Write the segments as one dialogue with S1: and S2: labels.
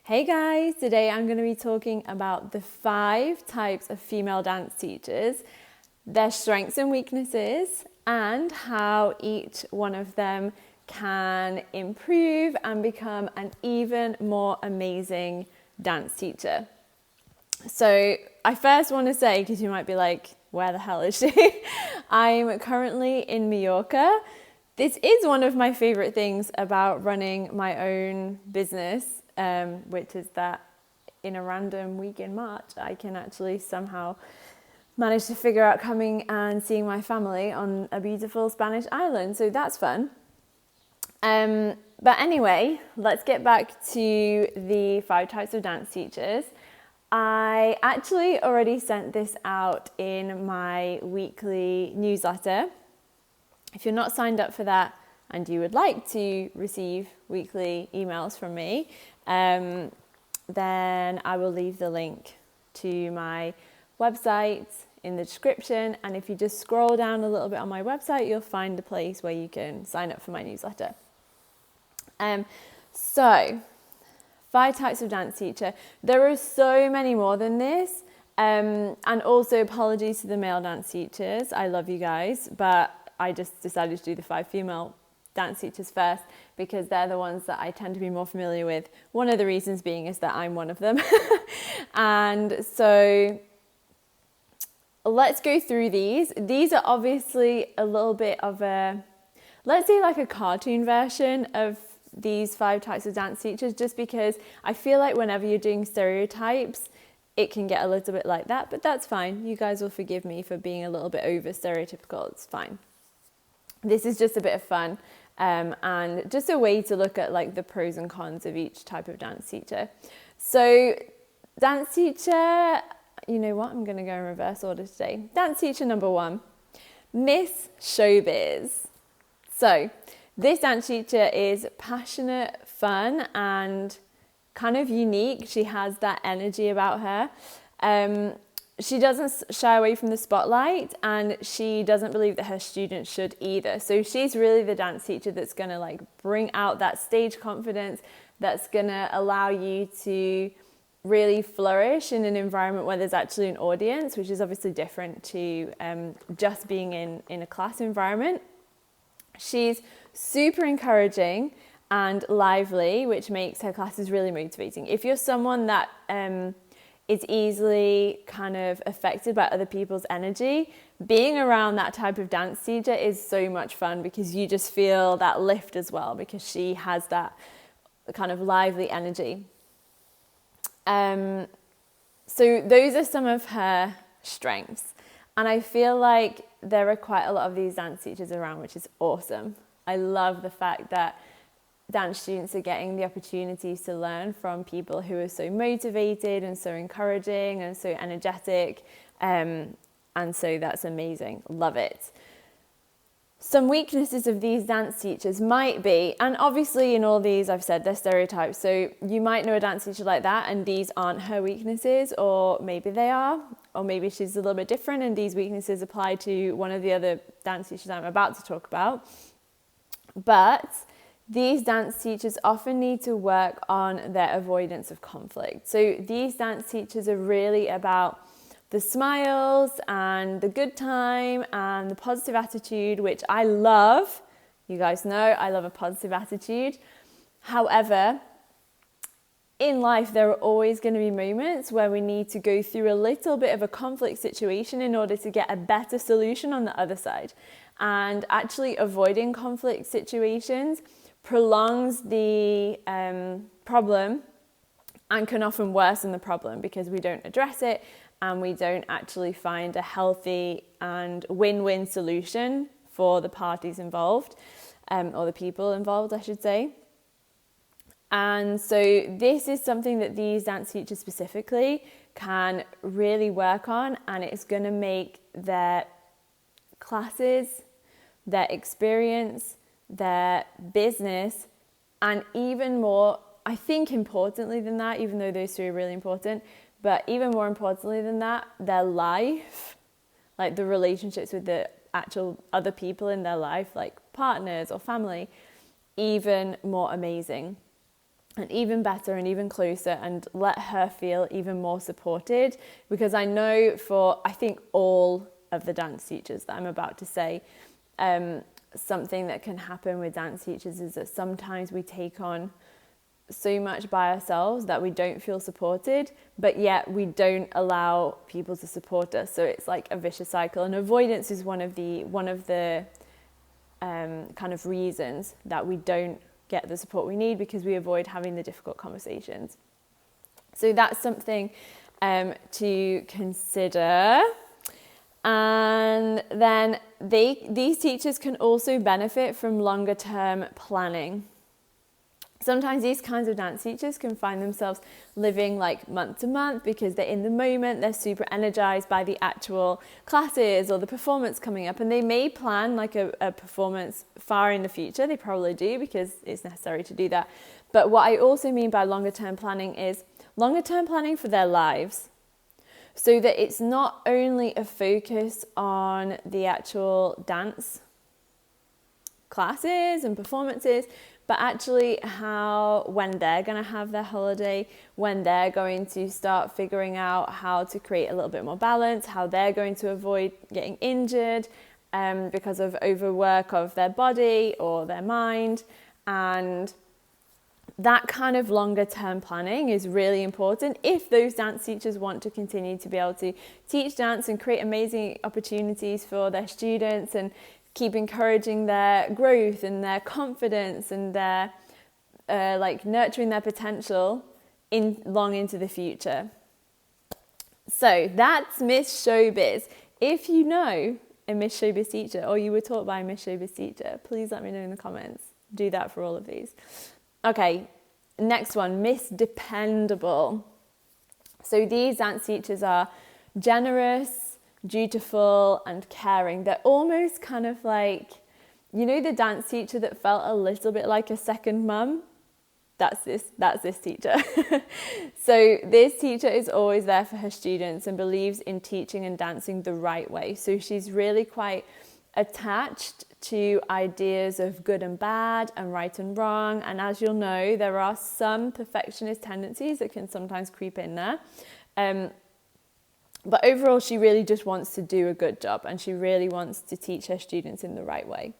S1: Hey guys, today I'm going to be talking about the 5 types of female dance teachers, their strengths and weaknesses, and how each one of them can improve and become an even more amazing dance teacher. So I first want to say, because you might be like, where the hell is she? I'm currently in Mallorca. This is one of my favorite things about running my own business, which is that in a random week in March, I can actually somehow manage to figure out coming and seeing my family on a beautiful Spanish island. So that's fun. But anyway, let's get back to the 5 types of dance teachers. I actually already sent this out in my weekly newsletter. If you're not signed up for that and you would like to receive weekly emails from me, then I will leave the link to my website in the description. And if you just scroll down a little bit on my website, you'll find a place where you can sign up for my newsletter. So 5 types of dance teacher. There are so many more than this. And also apologies to the male dance teachers. I love you guys, but I just decided to do the 5 female dance teachers first because they're the ones that I tend to be more familiar with. One of the reasons being is that I'm one of them. And so let's go through these. These are obviously a little bit of a, let's say like a cartoon version of these 5 types of dance teachers, just because I feel like whenever you're doing stereotypes, it can get a little bit like that, but that's fine. You guys will forgive me for being a little bit over stereotypical. It's fine. This is just a bit of fun and just a way to look at like the pros and cons of each type of dance teacher. So dance teacher, you know what? I'm going to go in reverse order today. Dance teacher number 1, Miss Showbiz. So this dance teacher is passionate, fun, and kind of unique. She has that energy about her. She doesn't shy away from the spotlight, and she doesn't believe that her students should either. So she's really the dance teacher that's going to like bring out that stage confidence, that's going to allow you to really flourish in an environment where there's actually an audience, which is obviously different to just being in a class environment. She's super encouraging and lively, which makes her classes really motivating. If you're someone that is easily kind of affected by other people's energy, being around that type of dance teacher is so much fun because you just feel that lift as well because she has that kind of lively energy. So those are some of her strengths. And I feel like there are quite a lot of these dance teachers around, which is awesome. I love the fact that dance students are getting the opportunities to learn from people who are so motivated and so encouraging and so energetic. And so that's amazing. Love it. Some weaknesses of these dance teachers might be, and obviously in all these I've said they're stereotypes, so you might know a dance teacher like that and these aren't her weaknesses, or maybe they are, or maybe she's a little bit different and these weaknesses apply to one of the other dance teachers I'm about to talk about. But these dance teachers often need to work on their avoidance of conflict. So these dance teachers are really about the smiles and the good time and the positive attitude, which I love. You guys know I love a positive attitude. However, in life, there are always going to be moments where we need to go through a little bit of a conflict situation in order to get a better solution on the other side. And actually avoiding conflict situations prolongs the problem and can often worsen the problem because we don't address it and we don't actually find a healthy and win-win solution for the parties involved, or the people involved, I should say. And so this is something that these dance teachers specifically can really work on, and it's going to make their classes, their experience, their business, and even more, I think importantly than that, even though those 3 are really important, but even more importantly than that, their life, like the relationships with the actual other people in their life, like partners or family, even more amazing. and even better and even closer, and let her feel even more supported. Because I know for, I think, all of the dance teachers that I'm about to say, something that can happen with dance teachers is that sometimes we take on so much by ourselves that we don't feel supported, but yet we don't allow people to support us. So it's like a vicious cycle, and avoidance is one of the kind of reasons that we don't get the support we need, because we avoid having the difficult conversations. So that's something to consider. And then these teachers can also benefit from longer term planning. Sometimes these kinds of dance teachers can find themselves living like month to month, because they're in the moment, they're super energized by the actual classes or the performance coming up, and they may plan like a performance far in the future. They probably do, because it's necessary to do that. But what I also mean by longer term planning is longer term planning for their lives, so that it's not only a focus on the actual dance classes and performances, but actually how, when they're going to have their holiday, when they're going to start figuring out how to create a little bit more balance, how they're going to avoid getting injured because of overwork of their body or their mind. And that kind of longer term planning is really important if those dance teachers want to continue to be able to teach dance and create amazing opportunities for their students, and keep encouraging their growth and their confidence and their like nurturing their potential in long into the future. So that's Miss Showbiz. If you know a Miss Showbiz teacher, or you were taught by a Miss Showbiz teacher, please let me know in the comments. Do that for all of these. Okay, next one, Miss Dependable. So these dance teachers are generous, dutiful, and caring. They're almost kind of like, you know, the dance teacher that felt a little bit like a second mum? That's this teacher. So this teacher is always there for her students and believes in teaching and dancing the right way. So she's really quite attached to ideas of good and bad and right and wrong. And as you'll know, there are some perfectionist tendencies that can sometimes creep in there. But overall, she really just wants to do a good job, and she really wants to teach her students in the right way.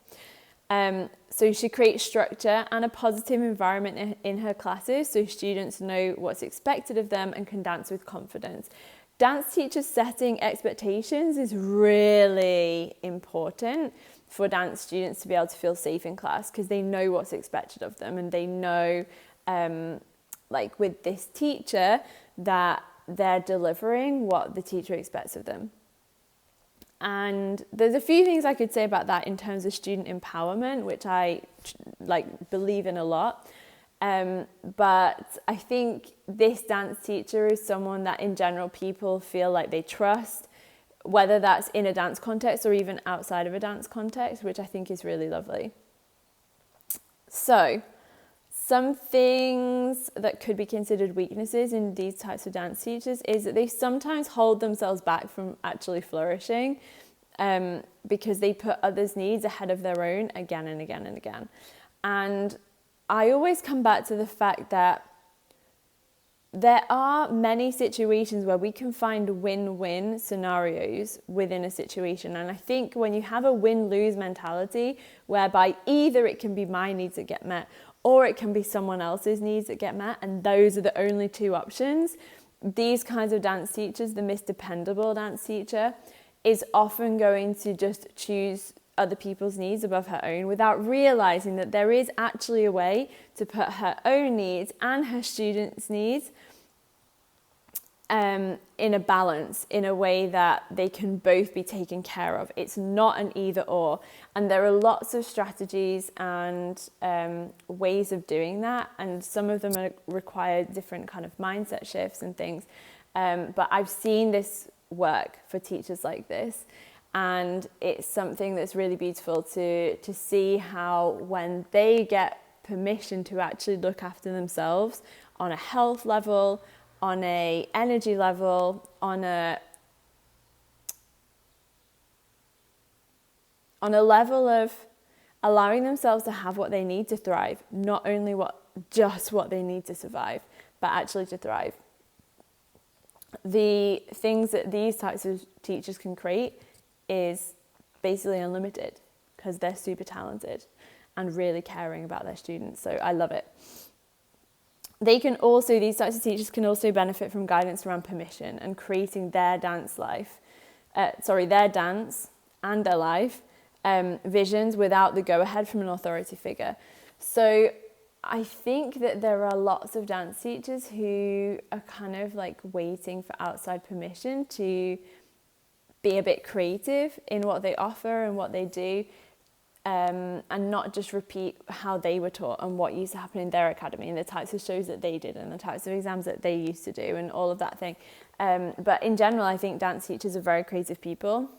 S1: So she creates structure and a positive environment in her classes, so students know what's expected of them and can dance with confidence. Dance teachers setting expectations is really important for dance students to be able to feel safe in class, because they know what's expected of them, and they know, like with this teacher, that they're delivering what the teacher expects of them. And there's a few things I could say about that in terms of student empowerment, which I believe in a lot. But I think this dance teacher is someone that in general people feel like they trust, whether that's in a dance context or even outside of a dance context, which I think is really lovely. So some things that could be considered weaknesses in these types of dance teachers is that they sometimes hold themselves back from actually flourishing, because they put others' needs ahead of their own again and again and again. And I always come back to the fact that there are many situations where we can find win-win scenarios within a situation. And I think when you have a win-lose mentality, whereby either it can be my needs that get met, or it can be someone else's needs that get met, and those are the only two options, these kinds of dance teachers, the Miss Dependable dance teacher, is often going to just choose other people's needs above her own, without realizing that there is actually a way to put her own needs and her students' needs in a balance, in a way that they can both be taken care of. It's not an either or. And there are lots of strategies and ways of doing that. And some of them require different kind of mindset shifts and things. But I've seen this work for teachers like this. And it's something that's really beautiful to see how, when they get permission to actually look after themselves on a health level, on a energy level, on a level of allowing themselves to have what they need to thrive, not only what just what they need to survive, but actually to thrive. The things that these types of teachers can create is basically unlimited because they're super talented and really caring about their students. So I love it. These types of teachers can also benefit from guidance around permission and creating their dance and their life visions without the go-ahead from an authority figure. So I think that there are lots of dance teachers who are kind of like waiting for outside permission to be a bit creative in what they offer and what they do, and not just repeat how they were taught and what used to happen in their academy and the types of shows that they did and the types of exams that they used to do and all of that thing. But in general, I think dance teachers are very creative people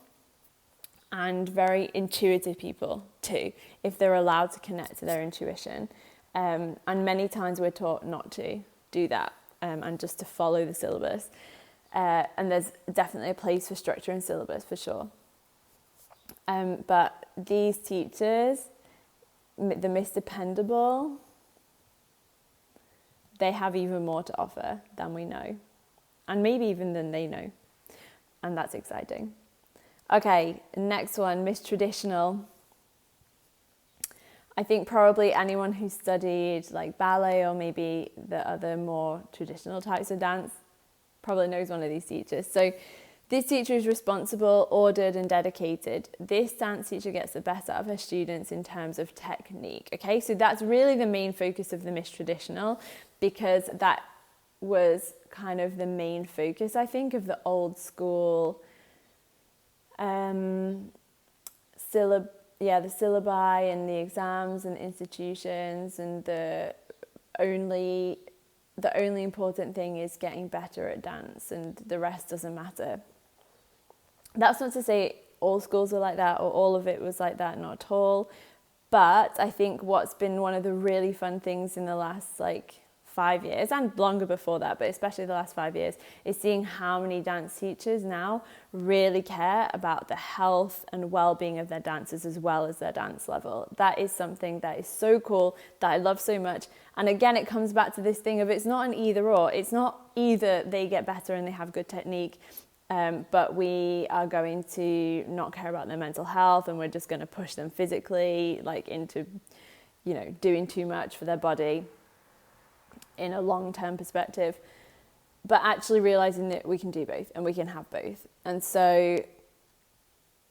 S1: and very intuitive people too, if they're allowed to connect to their intuition. And many times we're taught not to do that and just to follow the syllabus. And there's definitely a place for structure and syllabus for sure. But these teachers, the Miss Dependable, they have even more to offer than we know. And maybe even than they know. And that's exciting. Okay, next one, Miss Traditional. I think probably anyone who studied like ballet or maybe the other more traditional types of dance probably knows one of these teachers. So this teacher is responsible, ordered and dedicated. This dance teacher gets the best out of her students in terms of technique. Okay, so that's really the main focus of the Miss Traditional, because that was kind of the main focus, I think, of the old school the syllabi and the exams and institutions, and the only important thing is getting better at dance and the rest doesn't matter. That's not to say all schools are like that or all of it was like that, not at all. But I think what's been one of the really fun things in the last 5 years, and longer before that, but especially the last 5 years, is seeing how many dance teachers now really care about the health and well-being of their dancers as well as their dance level. That is something that is so cool, that I love so much. And again, it comes back to this thing of it's not an either or. It's not either they get better and they have good technique, but we are going to not care about their mental health and we're just going to push them physically into, doing too much for their body in a long-term perspective, but actually realizing that we can do both and we can have both. And so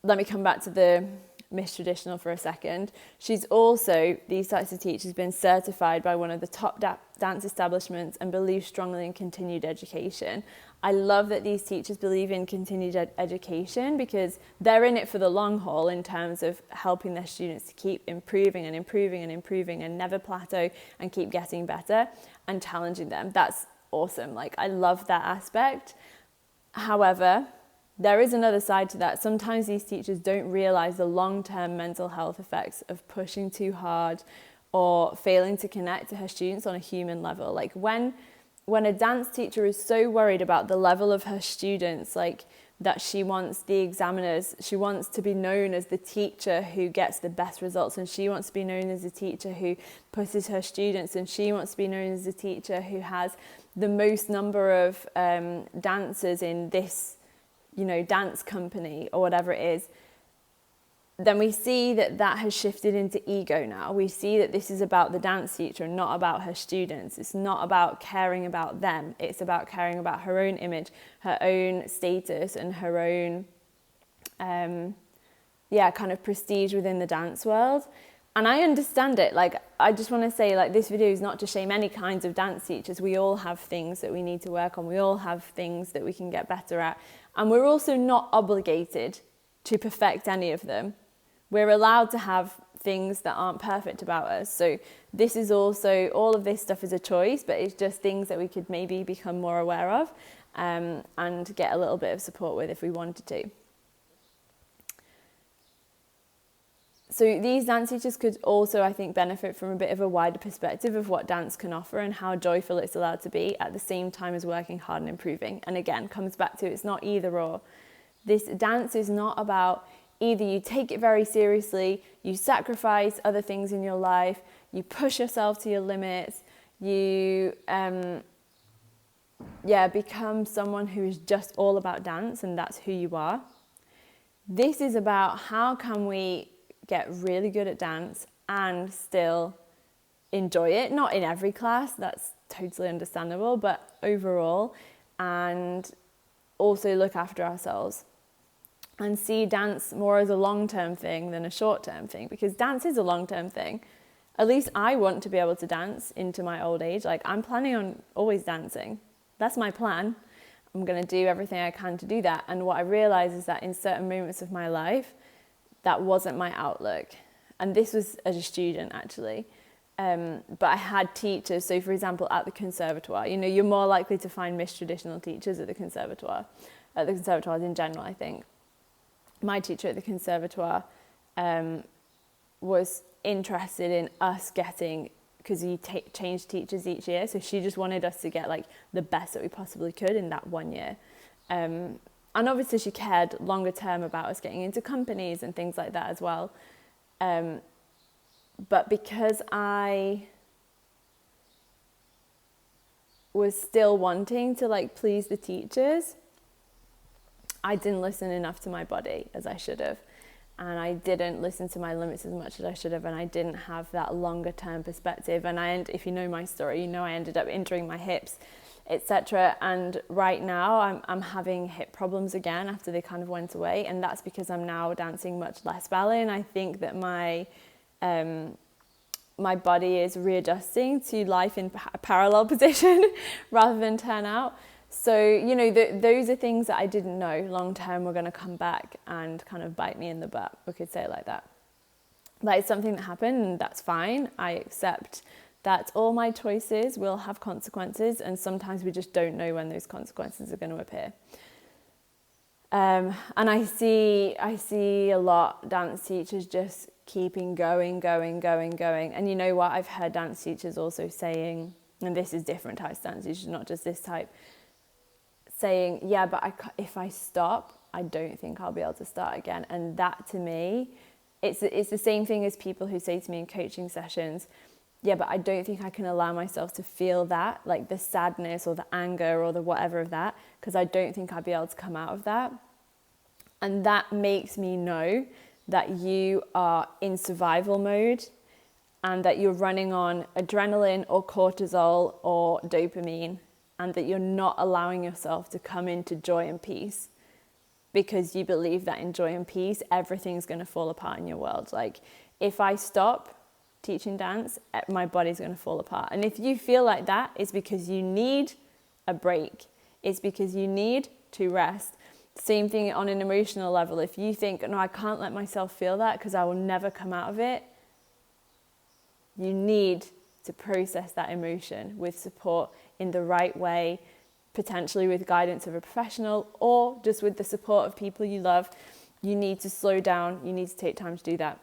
S1: let me come back to the Miss Traditional for a second. She's also, these types of teachers, been certified by one of the top dance establishments and believes strongly in continued education. I love that these teachers believe in continued education because they're in it for the long haul in terms of helping their students to keep improving and improving and improving and never plateau and keep getting better and challenging them. That's awesome. I love that aspect. However, there is another side to that. Sometimes these teachers don't realize the long-term mental health effects of pushing too hard or failing to connect to her students on a human level. When a dance teacher is so worried about the level of her students, that she wants the examiners, she wants to be known as the teacher who gets the best results, and she wants to be known as the teacher who pushes her students, and she wants to be known as the teacher who has the most number of dancers in this dance company or whatever it is, then we see that has shifted into ego now. We see that this is about the dance teacher and not about her students. It's not about caring about them. It's about caring about her own image, her own status, and her own, kind of prestige within the dance world. And I understand it. I just want to say, this video is not to shame any kinds of dance teachers. We all have things that we need to work on. We all have things that we can get better at. And we're also not obligated to perfect any of them. We're allowed to have things that aren't perfect about us. So this is also, all of this stuff is a choice, but it's just things that we could maybe become more aware of and get a little bit of support with if we wanted to. So these dance teachers could also, I think, benefit from a bit of a wider perspective of what dance can offer and how joyful it's allowed to be at the same time as working hard and improving. And again, comes back to it's not either or. This dance is not about either you take it very seriously, you sacrifice other things in your life, you push yourself to your limits, You become someone who is just all about dance, and that's who you are. This is about how can we get really good at dance and still enjoy it. Not in every class, that's totally understandable, but overall, and also look after ourselves and see dance more as a long-term thing than a short-term thing, because dance is a long-term thing. At least I want to be able to dance into my old age. Like, I'm planning on always dancing. That's my plan. I'm going to do everything I can to do that. And what I realized is that in certain moments of my life, that wasn't my outlook. And this was as a student, actually. But I had teachers. So, for example, at the conservatoire, you're more likely to find mis-traditional teachers at the conservatoires in general, I think. My teacher at the conservatoire was interested in us getting, because he changed teachers each year, so she just wanted us to get like the best that we possibly could in that 1 year. And obviously she cared longer term about us getting into companies and things like that as well. But because I was still wanting to like please the teachers, I didn't listen enough to my body as I should have. And I didn't listen to my limits as much as I should have, and I didn't have that longer term perspective. And if you know my story, I ended up injuring my hips, etc. And right now I'm having hip problems again after they kind of went away, and that's because I'm now dancing much less ballet, and I think that my body is readjusting to life in a parallel position rather than turn out. So, those are things that I didn't know long term were going to come back and kind of bite me in the butt. We could say it like that. That is something that happened, and that's fine. I accept that all my choices will have consequences, and sometimes we just don't know when those consequences are going to appear. And I see a lot dance teachers just keeping going. And you know what? I've heard dance teachers also saying, and this is different types of dance teachers, not just this type, saying, yeah, but if I stop, I don't think I'll be able to start again. And that, to me, it's the same thing as people who say to me in coaching sessions, yeah, but I don't think I can allow myself to feel that, like the sadness or the anger or the whatever of that, because I don't think I'll be able to come out of that. And that makes me know that you are in survival mode and that you're running on adrenaline or cortisol or dopamine, and that you're not allowing yourself to come into joy and peace, because you believe that in joy and peace, everything's going to fall apart in your world. Like, if I stop teaching dance, my body's going to fall apart. And if you feel like that, it's because you need a break. It's because you need to rest. Same thing on an emotional level. If you think, no, I can't let myself feel that because I will never come out of it, you need to process that emotion with support in the right way, potentially with guidance of a professional or just with the support of people you love. You need to slow down. You need to take time to do that.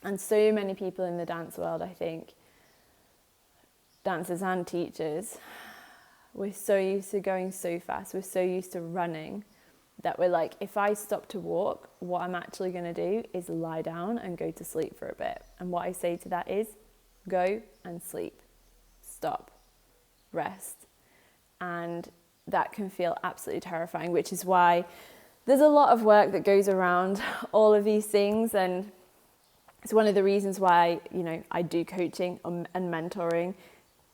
S1: And so many people in the dance world, I think, dancers and teachers, we're so used to going so fast. We're so used to running that we're like, if I stop to walk, what I'm actually going to do is lie down and go to sleep for a bit. And what I say to that is, go and sleep. Stop. Rest. And that can feel absolutely terrifying, which is why there's a lot of work that goes around all of these things. And it's one of the reasons why, I do coaching and mentoring,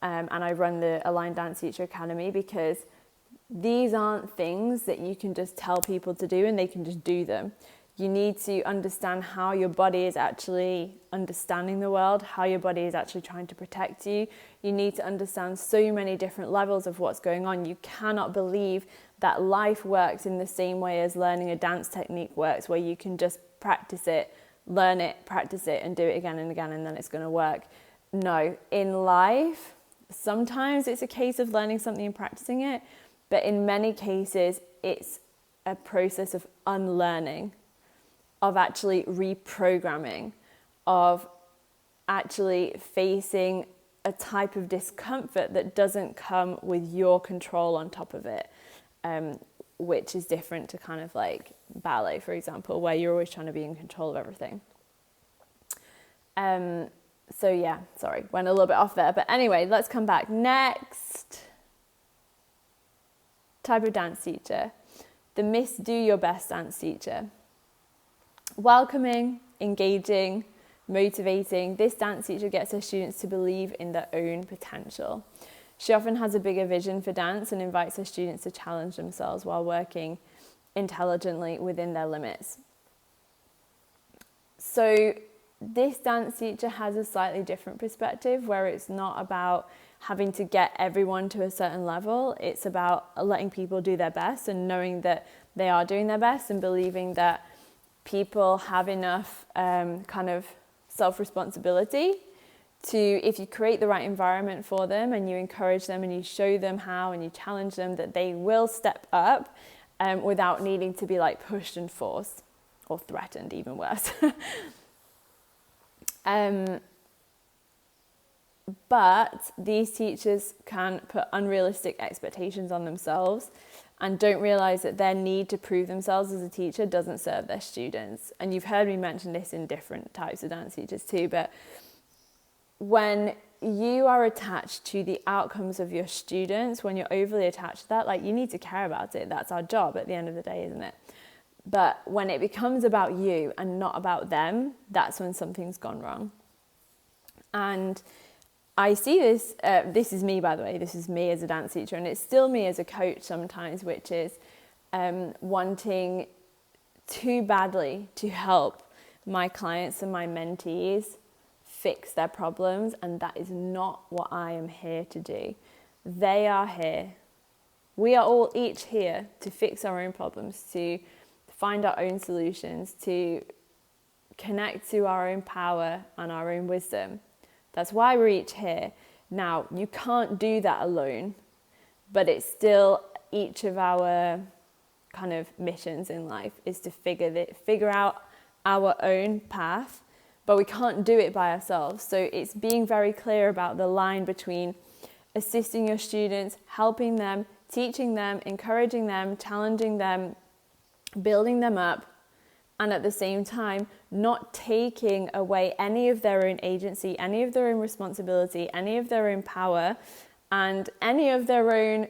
S1: and I run the Aligned Dance Teacher Academy, because these aren't things that you can just tell people to do and they can just do them. You need to understand how your body is actually understanding the world, how your body is actually trying to protect you. You need to understand so many different levels of what's going on. You cannot believe that life works in the same way as learning a dance technique works, where you can just practice it, learn it, practice it, and do it again and again, and then it's going to work. No, in life, sometimes it's a case of learning something and practicing it, but in many cases, it's a process of unlearning, of actually reprogramming, of actually facing a type of discomfort that doesn't come with your control on top of it, which is different to kind of like ballet, for example, where you're always trying to be in control of everything. So yeah, sorry, went a little bit off there. But anyway, let's come back. Next type of dance teacher, the Miss Do Your Best dance teacher. Welcoming, engaging, motivating, this dance teacher gets her students to believe in their own potential. She often has a bigger vision for dance and invites her students to challenge themselves while working intelligently within their limits. So this dance teacher has a slightly different perspective where it's not about having to get everyone to a certain level. It's about letting people do their best and knowing that they are doing their best and believing that people have enough kind of self-responsibility to, if you create the right environment for them and you encourage them and you show them how and you challenge them, that they will step up without needing to be like pushed and forced or threatened, even worse. But these teachers can put unrealistic expectations on themselves and don't realize that their need to prove themselves as a teacher doesn't serve their students. And you've heard me mention this in different types of dance teachers too, but when you are attached to the outcomes of your students, when you're overly attached to that, like, you need to care about it. That's our job at the end of the day, isn't it? But when it becomes about you and not about them, that's when something's gone wrong. And I see this, this is me, by the way, this is me as a dance teacher, and it's still me as a coach sometimes, which is wanting too badly to help my clients and my mentees fix their problems, and that is not what I am here to do. They are here. We are all each here to fix our own problems, to find our own solutions, to connect to our own power and our own wisdom. That's why we're each here. Now, you can't do that alone, but it's still each of our kind of missions in life is to figure out our own path, but we can't do it by ourselves. So it's being very clear about the line between assisting your students, helping them, teaching them, encouraging them, challenging them, building them up, and at the same time, not taking away any of their own agency, any of their own responsibility, any of their own power, and any of their own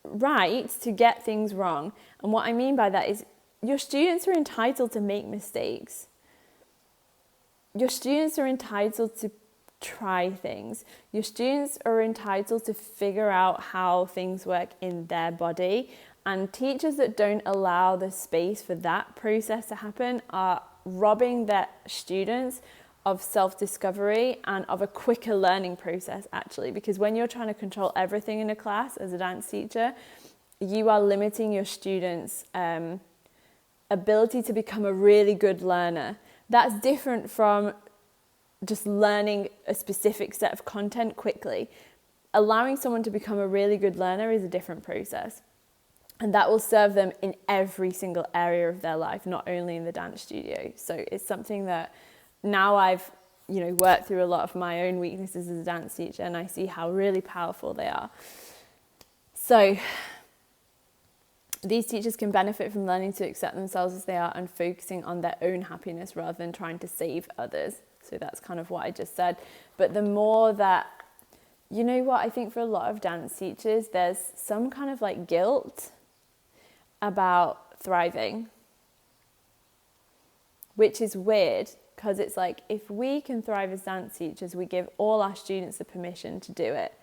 S1: right to get things wrong. And what I mean by that is your students are entitled to make mistakes. Your students are entitled to try things. Your students are entitled to figure out how things work in their body. And teachers that don't allow the space for that process to happen are robbing their students of self-discovery and of a quicker learning process, actually. Because when you're trying to control everything in a class as a dance teacher, you are limiting your students' ability to become a really good learner. That's different from just learning a specific set of content quickly. Allowing someone to become a really good learner is a different process. And that will serve them in every single area of their life, not only in the dance studio. So it's something that now I've, worked through a lot of my own weaknesses as a dance teacher, and I see how really powerful they are. So these teachers can benefit from learning to accept themselves as they are and focusing on their own happiness rather than trying to save others. So that's kind of what I just said. But the more that, I think for a lot of dance teachers, there's some kind of like guilt about thriving, which is weird because it's like, if we can thrive as dance teachers, we give all our students the permission to do it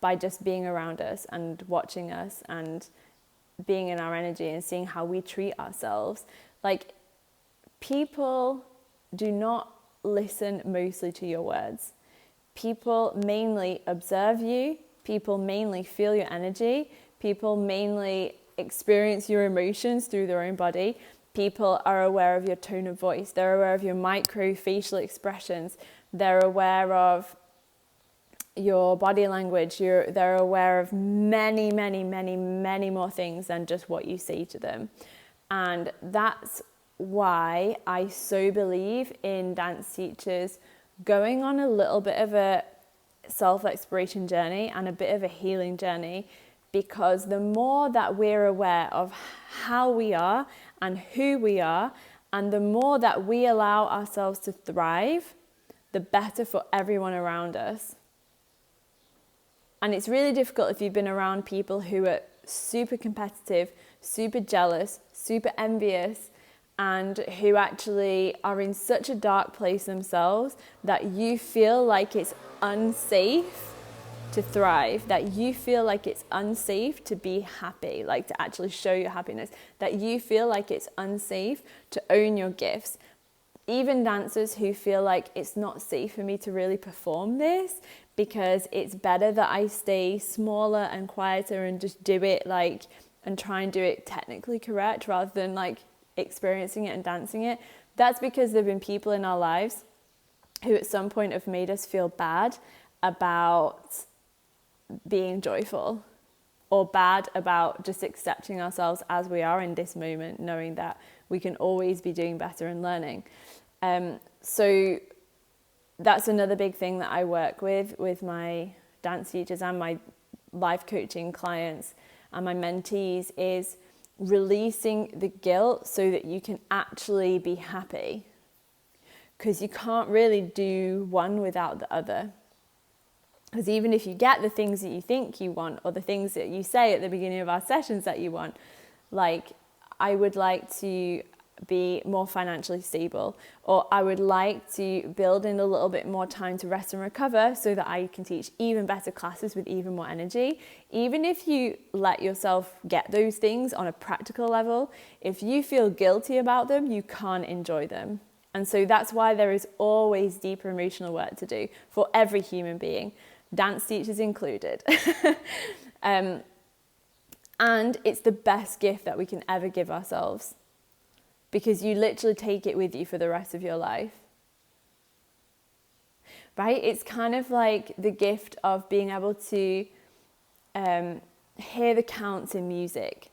S1: by just being around us and watching us and being in our energy and seeing how we treat ourselves. Like, people do not listen mostly to your words. People mainly observe you. People mainly feel your energy. People mainly experience your emotions through their own body. People are aware of your tone of voice. They're aware of your micro facial expressions. They're aware of your body language. They're aware of many, many, many, many more things than just what you say to them. And that's why I so believe in dance teachers going on a little bit of a self-exploration journey and a bit of a healing journey, because the more that we're aware of how we are and who we are, and the more that we allow ourselves to thrive, the better for everyone around us. And it's really difficult if you've been around people who are super competitive, super jealous, super envious, and who actually are in such a dark place themselves that you feel like it's unsafe to thrive, that you feel like it's unsafe to be happy, like to actually show your happiness, that you feel like it's unsafe to own your gifts. Even dancers who feel like it's not safe for me to really perform this because it's better that I stay smaller and quieter and just do it like, and try and do it technically correct rather than like experiencing it and dancing it. That's because there have been people in our lives who at some point have made us feel bad about being joyful, or bad about just accepting ourselves as we are in this moment, knowing that we can always be doing better and learning. So that's another big thing that I work with my dance teachers and my life coaching clients and my mentees, is releasing the guilt so that you can actually be happy, because you can't really do one without the other. Because even if you get the things that you think you want, or the things that you say at the beginning of our sessions that you want, like, I would like to be more financially stable, or I would like to build in a little bit more time to rest and recover so that I can teach even better classes with even more energy. Even if you let yourself get those things on a practical level, if you feel guilty about them, you can't enjoy them. And so that's why there is always deeper emotional work to do for every human being, dance teachers included. And it's the best gift that we can ever give ourselves, because you literally take it with you for the rest of your life. Right? It's kind of like the gift of being able to hear the counts in music.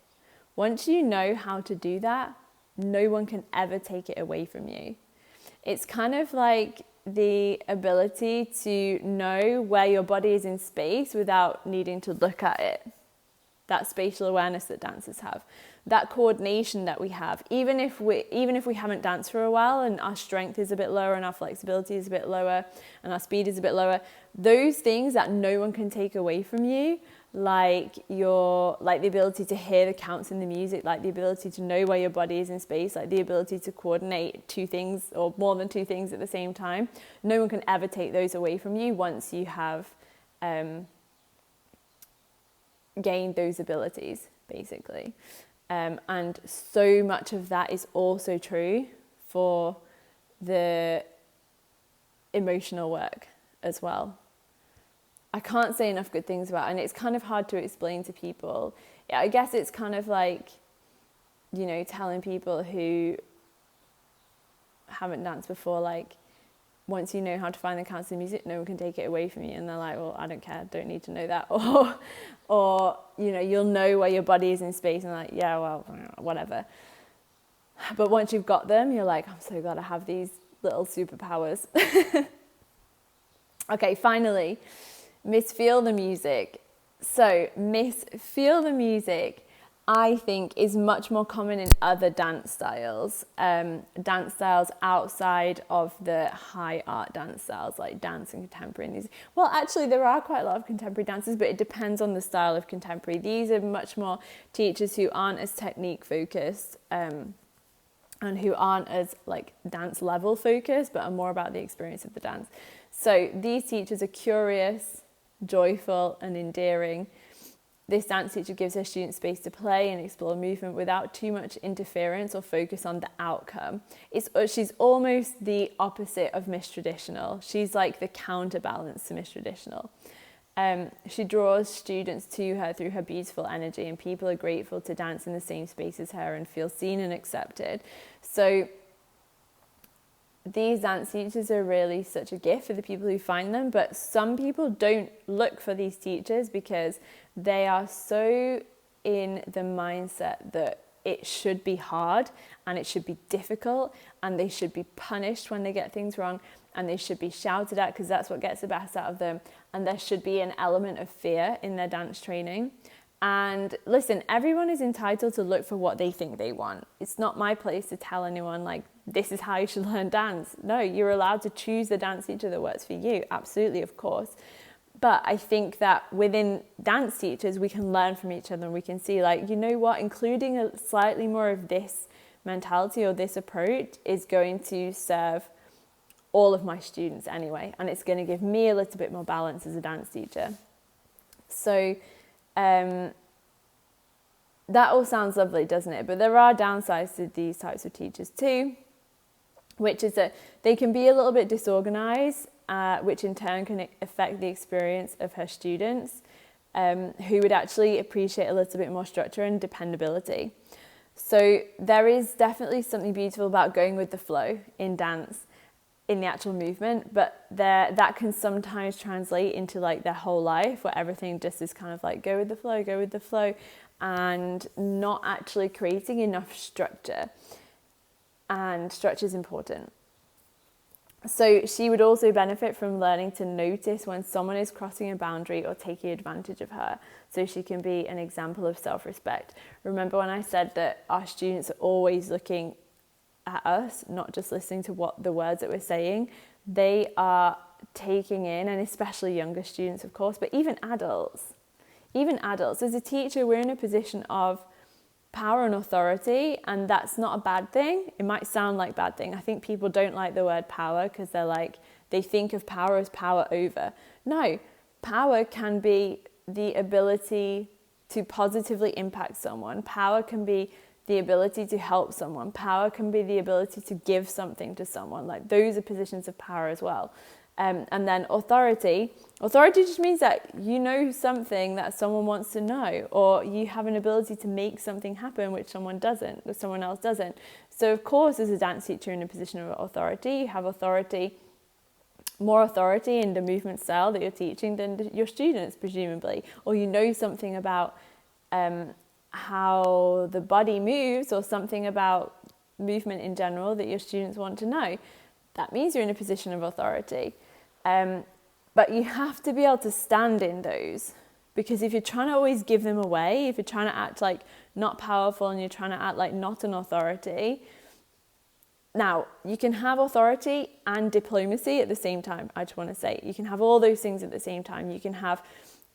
S1: Once you know how to do that, no one can ever take it away from you. It's kind of like the ability to know where your body is in space without needing to look at it. That spatial awareness that dancers have, that coordination that we have, even if we haven't danced for a while and our strength is a bit lower and our flexibility is a bit lower and our speed is a bit lower, those things that no one can take away from you, like the ability to hear the counts in the music, like the ability to know where your body is in space, like the ability to coordinate two things or more than two things at the same time, no one can ever take those away from you once you have gained those abilities, basically. And so much of that is also true for the emotional work as well. I can't say enough good things about it, and it's kind of hard to explain to people. I guess it's kind of like, you know, telling people who haven't danced before, like, once you know how to find the counts in music, no one can take it away from you. And they're like, well, I don't care, don't need to know that. Or you know, you'll know where your body is in space, and like, yeah, well, whatever. But once you've got them, you're like, I'm so glad I have these little superpowers. Okay, finally, feel the music. So feel the music, I think, is much more common in other dance styles outside of the high art dance styles like dance and contemporary music. Well, actually, there are quite a lot of contemporary dancers, but it depends on the style of contemporary. These are much more teachers who aren't as technique focused and who aren't as like dance level focused, but are more about the experience of the dance. So these teachers are curious, joyful, and endearing. This dance teacher gives her students space to play and explore movement without too much interference or focus on the outcome. She's almost the opposite of Miss Traditional. She's like the counterbalance to Miss Traditional. She draws students to her through her beautiful energy, and people are grateful to dance in the same space as her and feel seen and accepted. So these dance teachers are really such a gift for the people who find them, but some people don't look for these teachers because they are so in the mindset that it should be hard and it should be difficult and they should be punished when they get things wrong and they should be shouted at because that's what gets the best out of them, and there should be an element of fear in their dance training. And listen, everyone is entitled to look for what they think they want. It's not my place to tell anyone like, this is how you should learn dance. No, you're allowed to choose the dance teacher that works for you. Absolutely, of course. But I think that within dance teachers, we can learn from each other and we can see like, you know what, including a slightly more of this mentality or this approach is going to serve all of my students anyway. And it's going to give me a little bit more balance as a dance teacher. So that all sounds lovely, doesn't it? But there are downsides to these types of teachers too, which is that they can be a little bit disorganized, which in turn can affect the experience of her students, who would actually appreciate a little bit more structure and dependability. So there is definitely something beautiful about going with the flow in dance, in the actual movement, but that can sometimes translate into like their whole life, where everything just is kind of like go with the flow, and not actually creating enough structure. And structure is important. So she would also benefit from learning to notice when someone is crossing a boundary or taking advantage of her, so she can be an example of self-respect. Remember when I said that our students are always looking at us, not just listening to what the words that we're saying. They are taking in, and especially younger students, of course, but even adults. As a teacher, we're in a position of power and authority, and that's not a bad thing. It might sound like a bad thing. I think people don't like the word power because they think of power as power over. No, power can be the ability to positively impact someone. Power can be the ability to help someone. Power can be the ability to give something to someone. Like, those are positions of power as well. And then authority just means that you know something that someone wants to know, or you have an ability to make something happen which someone else doesn't. So of course, as a dance teacher in a position of authority, you have more authority in the movement style that you're teaching than your students, presumably, or you know something about how the body moves, or something about movement in general that your students want to know. That means you're in a position of authority. But you have to be able to stand in those, because if you're trying to always give them away, if you're trying to act like not powerful and you're trying to act like not an authority, now you can have authority and diplomacy at the same time. I just want to say you can have all those things at the same time. You can have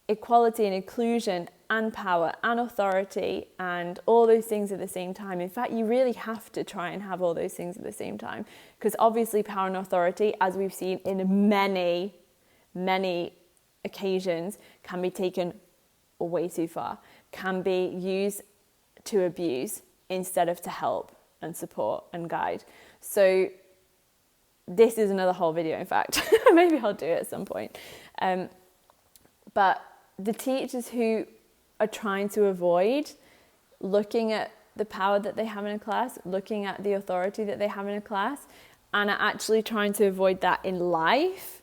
S1: equality and inclusion and power and authority and all those things at the same time. In fact, you really have to try and have all those things at the same time, because obviously power and authority, as we've seen in many occasions, can be taken way too far, can be used to abuse instead of to help and support and guide. So this is another whole video, in fact. Maybe I'll do it at some point. But the teachers who are trying to avoid looking at the power that they have in a class, looking at the authority that they have in a class, and are actually trying to avoid that in life,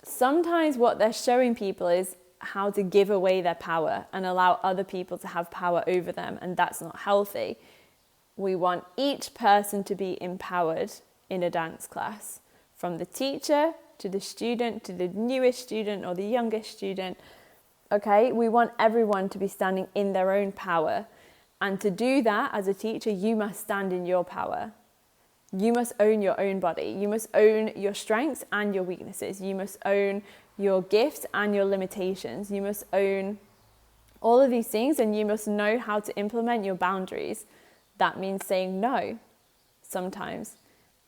S1: sometimes what they're showing people is how to give away their power and allow other people to have power over them, and that's not healthy. We want each person to be empowered in a dance class, from the teacher to the student, to the newest student or the youngest student. Okay, we want everyone to be standing in their own power. And to do that, as a teacher, you must stand in your power. You must own your own body. You must own your strengths and your weaknesses. You must own your gifts and your limitations. You must own all of these things, and you must know how to implement your boundaries. That means saying no sometimes,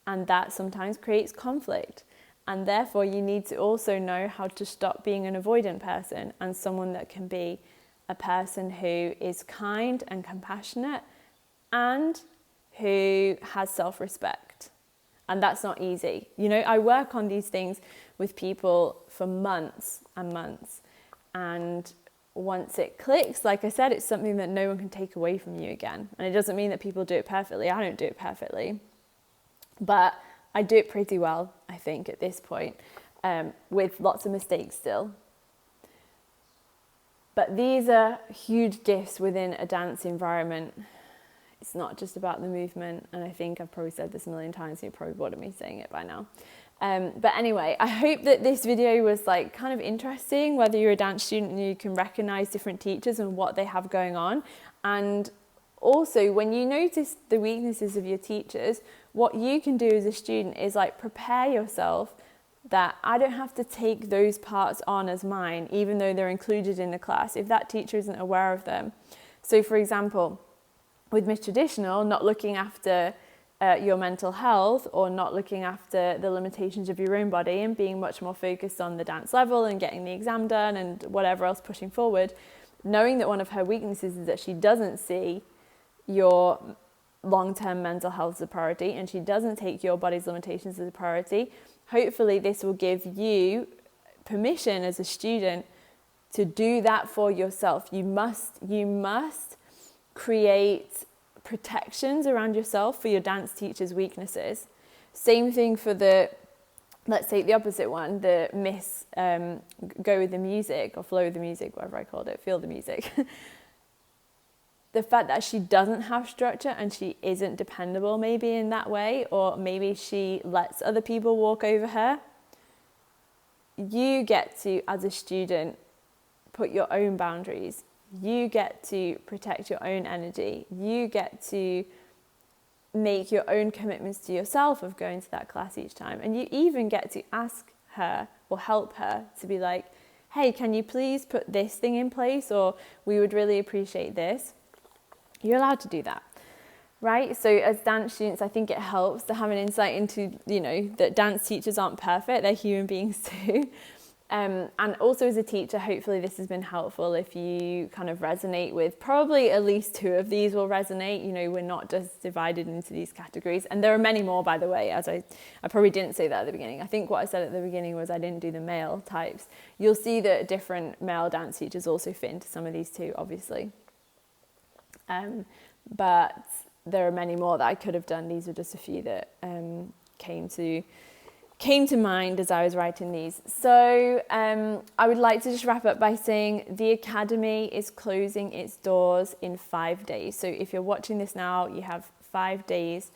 S1: and that sometimes creates conflict. And therefore, you need to also know how to stop being an avoidant person and someone that can be a person who is kind and compassionate and who has self-respect. And that's not easy. You know, I work on these things with people for months and months. And once it clicks, like I said, it's something that no one can take away from you again. And it doesn't mean that people do it perfectly. I don't do it perfectly. But I do it pretty well, I think, at this point, with lots of mistakes still. But these are huge gifts within a dance environment. It's not just about the movement, and I think I've probably said this a million times, so you're probably bored of me saying it by now. But anyway, I hope that this video was like kind of interesting, whether you're a dance student and you can recognize different teachers and what they have going on. And also, when you notice the weaknesses of your teachers, what you can do as a student is like prepare yourself that I don't have to take those parts on as mine, even though they're included in the class, if that teacher isn't aware of them. So for example, with Miss Traditional, not looking after your mental health, or not looking after the limitations of your own body and being much more focused on the dance level and getting the exam done and whatever else pushing forward, knowing that one of her weaknesses is that she doesn't see your long-term mental health as a priority and she doesn't take your body's limitations as a priority, hopefully this will give you permission as a student to do that for yourself. You must create protections around yourself for your dance teacher's weaknesses. Same thing for let's take the opposite one, the miss go with the music or flow with the music, whatever I called it, feel the music. The fact that she doesn't have structure and she isn't dependable maybe in that way, or maybe she lets other people walk over her, you get to, as a student, put your own boundaries. You get to protect your own energy. You get to make your own commitments to yourself of going to that class each time. And you even get to ask her or help her to be like, hey, can you please put this thing in place? Or we would really appreciate this. You're allowed to do that, right? So as dance students, I think it helps to have an insight into, that dance teachers aren't perfect. They're human beings too. And also as a teacher, hopefully this has been helpful if you kind of resonate with, probably at least 2 of these will resonate. We're not just divided into these categories. And there are many more, by the way, as I probably didn't say that at the beginning. I think what I said at the beginning was I didn't do the male types. You'll see that different male dance teachers also fit into some of these too, obviously. But there are many more that I could have done. These are just a few that came to mind as I was writing these. So I would like to just wrap up by saying the Academy is closing its doors in 5 days. So if you're watching this now, you have 5 days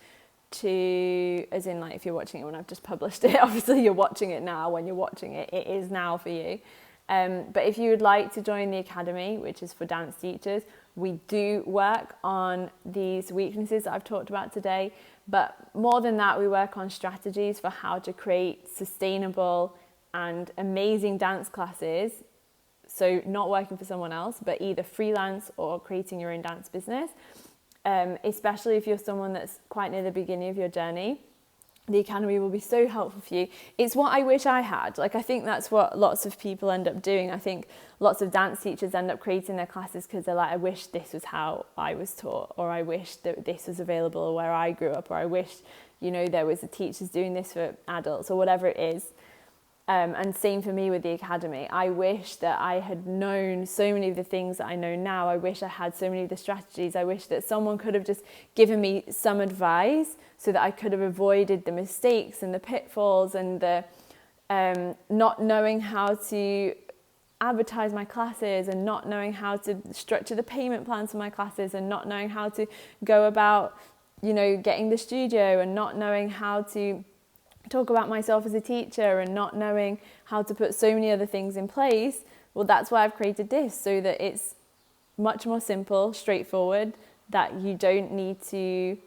S1: to, as in like if you're watching it when I've just published it, obviously you're watching it now. When you're watching it, it is now for you. But if you would like to join the Academy, which is for dance teachers, we do work on these weaknesses that I've talked about today. But more than that, we work on strategies for how to create sustainable and amazing dance classes. So not working for someone else, but either freelance or creating your own dance business. Especially if you're someone that's quite near the beginning of your journey. The Academy will be so helpful for you. It's what I wish I had. I think that's what lots of people end up doing. I think lots of dance teachers end up creating their classes because they're like, I wish this was how I was taught, or I wish that this was available where I grew up, or I wish, there was a teachers doing this for adults, or whatever it is. And same for me with the Academy. I wish that I had known so many of the things that I know now. I wish I had so many of the strategies. I wish that someone could have just given me some advice so that I could have avoided the mistakes and the pitfalls and the not knowing how to advertise my classes, and not knowing how to structure the payment plans for my classes, and not knowing how to go about, getting the studio, and not knowing how to talk about myself as a teacher, and not knowing how to put so many other things in place. Well, that's why I've created this, so that it's much more simple, straightforward, that you don't need to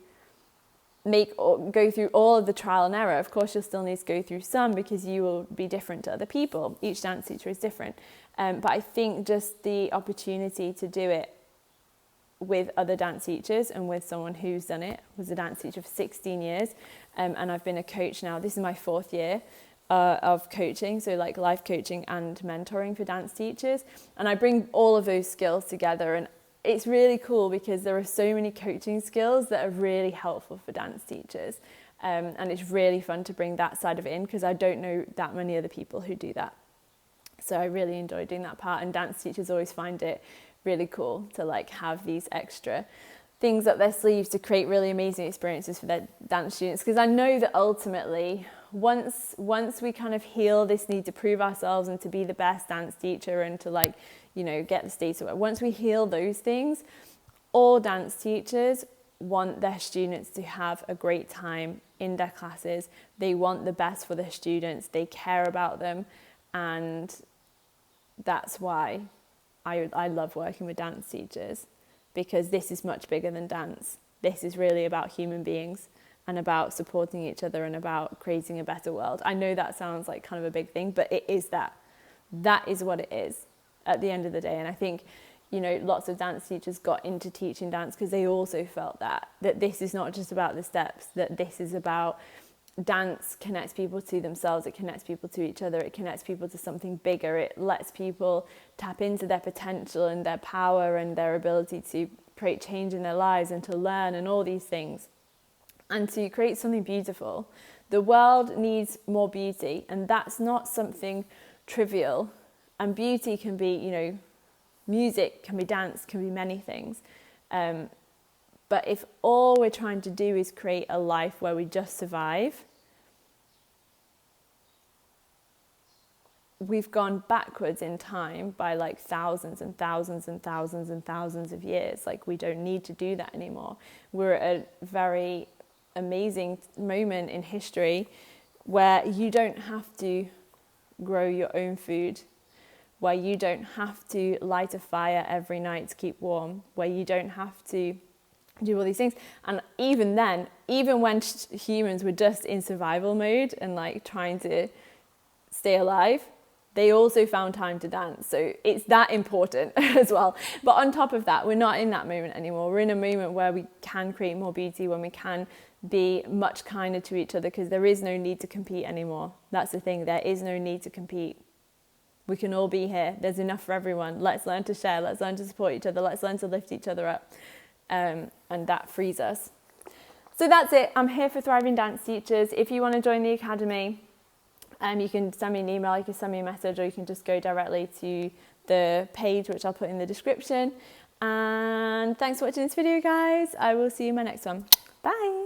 S1: go through all of the trial and error. Of course, you'll still need to go through some because you will be different to other people. Each dance teacher is different. But I think just the opportunity to do it with other dance teachers and with someone who's done it, was a dance teacher for 16 years. And I've been a coach now. This is my 4th year of coaching, so like life coaching and mentoring for dance teachers. And I bring all of those skills together, and it's really cool because there are so many coaching skills that are really helpful for dance teachers. And it's really fun to bring that side of it in because I don't know that many other people who do that. So I really enjoy doing that part, and dance teachers always find it really cool to have these extra things up their sleeves to create really amazing experiences for their dance students. Because I know that ultimately, once we kind of heal this need to prove ourselves and to be the best dance teacher and to get the status, once we heal those things, all dance teachers want their students to have a great time in their classes. They want the best for their students. They care about them. And that's why I love working with dance teachers, because this is much bigger than dance. This is really about human beings and about supporting each other and about creating a better world. I know that sounds like kind of a big thing, but it is that. That is what it is at the end of the day. And I think, you know, lots of dance teachers got into teaching dance because they also felt that this is not just about the steps, that this is about dance connects people to themselves, it connects people to each other, it connects people to something bigger, it lets people tap into their potential and their power and their ability to create change in their lives and to learn and all these things and to create something beautiful. The world needs more beauty, and that's not something trivial. And beauty can be, you know, music, can be dance, can be many things. But if all we're trying to do is create a life where we just survive, we've gone backwards in time by like thousands and thousands and thousands and thousands of years. Like, we don't need to do that anymore. We're at a very amazing moment in history where you don't have to grow your own food, where you don't have to light a fire every night to keep warm, where you don't have to do all these things. And even then, even when humans were just in survival mode and like trying to stay alive, they also found time to dance. So it's that important as well. But on top of that, we're not in that moment anymore. We're in a moment where we can create more beauty, when we can be much kinder to each other, because there is no need to compete anymore. That's the thing. There is no need to compete. We can all be here. There's enough for everyone. Let's learn to share. Let's learn to support each other. Let's learn to lift each other up. And that frees us. So that's it. I'm here for Thriving Dance Teachers. If you want to join the Academy, you can send me an email, you can send me a message, or you can just go directly to the page, which I'll put in the description. And thanks for watching this video, guys. I will see you in my next one. Bye.